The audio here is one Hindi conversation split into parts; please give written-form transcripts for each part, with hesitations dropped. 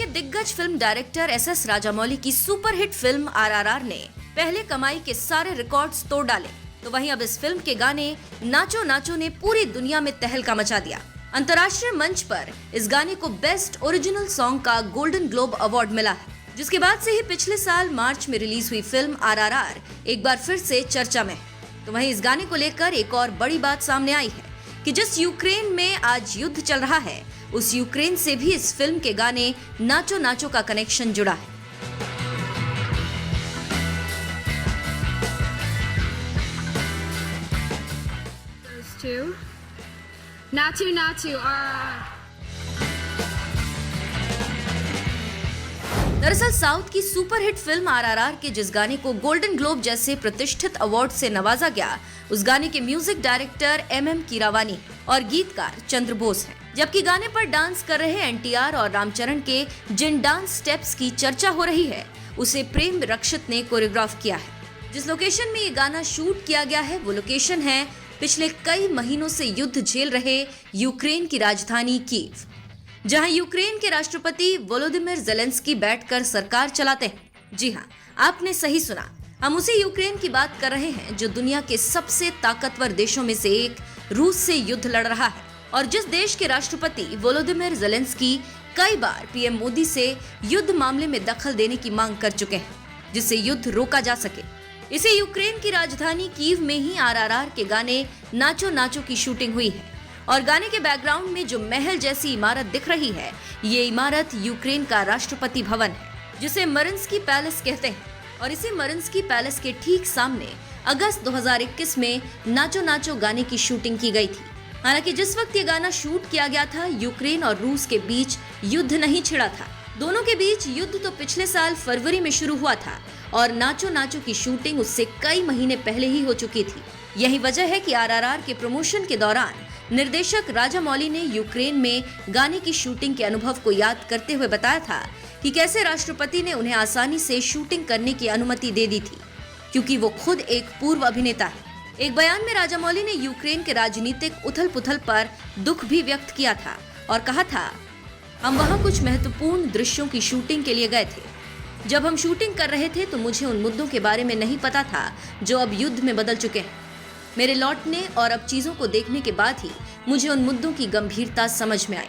दिग्गज फिल्म डायरेक्टर एस राजामौली की सुपरहिट फिल्म आरआरआर ने पहले कमाई के सारे रिकॉर्ड्स तोड़ डाले, तो वहीं अब इस फिल्म के गाने नाचो नाचो ने पूरी दुनिया में तहलका मचा दिया। अंतर्राष्ट्रीय मंच पर इस गाने को बेस्ट ओरिजिनल सॉन्ग का गोल्डन ग्लोब अवार्ड मिला है, जिसके बाद से ही पिछले साल मार्च में रिलीज हुई फिल्म आरआरआर एक बार फिर से चर्चा में है। तो वहीं इस गाने को लेकर एक और बड़ी बात सामने आई है कि जिस यूक्रेन में आज युद्ध चल रहा है, उस यूक्रेन से भी इस फिल्म के गाने नाचो नाचो का कनेक्शन जुड़ा है। Naatu Naatu दरअसल साउथ की सुपरहिट फिल्म आरआरआर के जिस गाने को गोल्डन ग्लोब जैसे प्रतिष्ठित अवार्ड से नवाजा गया, उस गाने के म्यूजिक डायरेक्टर एम कीरावानी और गीतकार चंद्र बोस हैं। जबकि गाने पर डांस कर रहे एनटीआर और रामचरण के जिन डांस स्टेप्स की चर्चा हो रही है, उसे प्रेम रक्षित ने कोरियोग्राफ किया है। जिस लोकेशन में ये गाना शूट किया गया है, वो लोकेशन है पिछले कई महीनों से युद्ध झेल रहे यूक्रेन की राजधानी कीव, जहां यूक्रेन के राष्ट्रपति वोलोदिमिर ज़ेलेंस्की बैठकर सरकार चलाते हैं। जी हां, आपने सही सुना, हम उसी यूक्रेन की बात कर रहे हैं जो दुनिया के सबसे ताकतवर देशों में से एक रूस से युद्ध लड़ रहा है, और जिस देश के राष्ट्रपति वोलोदिमिर ज़ेलेंस्की कई बार पीएम मोदी से युद्ध मामले में दखल देने की मांग कर चुके हैं, जिससे युद्ध रोका जा सके। इसी यूक्रेन की राजधानी कीव में ही आरआरआर के गाने नाचो नाचो की शूटिंग हुई है, और गाने के बैकग्राउंड में जो महल जैसी इमारत दिख रही है, ये इमारत यूक्रेन का राष्ट्रपति भवन है, जिसे मरिंस्की पैलेस कहते हैं। और इसी मरिंस्की पैलेस के ठीक सामने अगस्त 2021 में नाचो नाचो गाने की शूटिंग की गई थी। हालांकि जिस वक्त ये गाना शूट किया गया था, यूक्रेन और रूस के बीच युद्ध नहीं छिड़ा था। दोनों के बीच युद्ध तो पिछले साल फरवरी में शुरू हुआ था, और नाचो नाचो की शूटिंग उससे कई महीने पहले ही हो चुकी थी। यही वजह है कि आरआरआर के प्रमोशन के दौरान निर्देशक राजामौली ने यूक्रेन में गाने की शूटिंग के अनुभव को याद करते हुए बताया था कि कैसे राष्ट्रपति ने उन्हें आसानी से शूटिंग करने की अनुमति दे दी थी, क्योंकि वो खुद एक पूर्व अभिनेता है। एक बयान में राजामौली ने यूक्रेन के राजनीतिक उथल पुथल पर दुख भी व्यक्त किया था और कहा था, हम वहाँ कुछ महत्वपूर्ण दृश्यों की शूटिंग के लिए गए थे। जब हम शूटिंग कर रहे थे तो मुझे उन मुद्दों के बारे में नहीं पता था जो अब युद्ध में बदल चुके हैं। मेरे लौटने और अब चीजों को देखने के बाद ही मुझे उन मुद्दों की गंभीरता समझ में आई।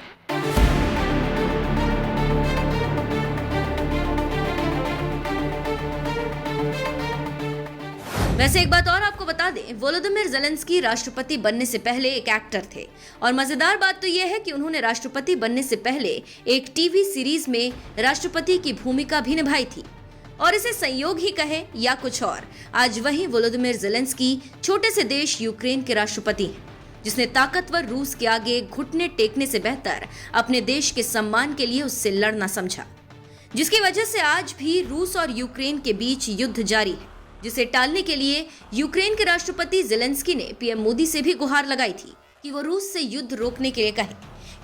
वैसे एक बात और आपको बता दें, वोलोदिमिर ज़ेलेंस्की राष्ट्रपति बनने से पहले एक एक्टर थे, और मजेदार बात तो यह है कि उन्होंने राष्ट्रपति बनने से पहले एक टीवी सीरीज में राष्ट्रपति की भूमिका भी निभाई थी। और इसे संयोग ही कहे या कुछ और, आज वही वोलोदिमिर ज़ेलेंस्की छोटे से देश यूक्रेन के राष्ट्रपति हैं, जिसने ताकतवर रूस के आगे घुटने टेकने से बेहतर अपने देश के सम्मान के लिए उससे लड़ना समझा, जिसकी वजह से आज भी रूस और यूक्रेन के बीच युद्ध जारी है, जिसे टालने के लिए यूक्रेन के राष्ट्रपति ज़ेलेंस्की ने पीएम मोदी से भी गुहार लगाई थी कि वो रूस से युद्ध रोकने के लिए कहे,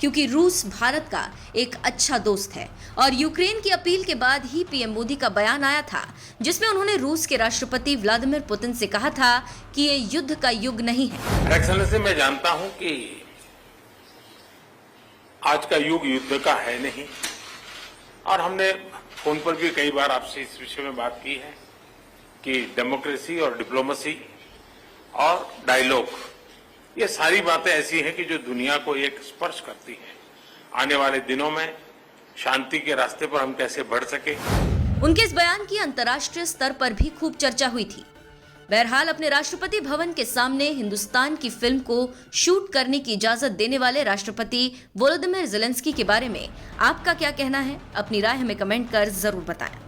क्योंकि रूस भारत का एक अच्छा दोस्त है। और यूक्रेन की अपील के बाद ही पीएम मोदी का बयान आया था, जिसमें उन्होंने रूस के राष्ट्रपति व्लादिमीर पुतिन से कहा था कि ये युद्ध का युग नहीं है। एक्सेलेंसी, मैं जानता हूं कि आज का युग युद्ध का है नहीं, और हमने फोन पर भी कई बार आपसे इस विषय में बात की है कि डेमोक्रेसी और डिप्लोमेसी और डायलॉग, ये सारी बातें ऐसी हैं कि जो दुनिया को एक स्पर्श करती हैं। आने वाले दिनों में शांति के रास्ते पर हम कैसे बढ़ सके। उनके इस बयान की अंतर्राष्ट्रीय स्तर पर भी खूब चर्चा हुई थी। बहरहाल, अपने राष्ट्रपति भवन के सामने हिंदुस्तान की फिल्म को शूट करने की इजाजत देने वाले राष्ट्रपति वोलोदिमिर ज़ेलेंस्की के बारे में आपका क्या कहना है? अपनी राय हमें कमेंट कर जरूर बताएं।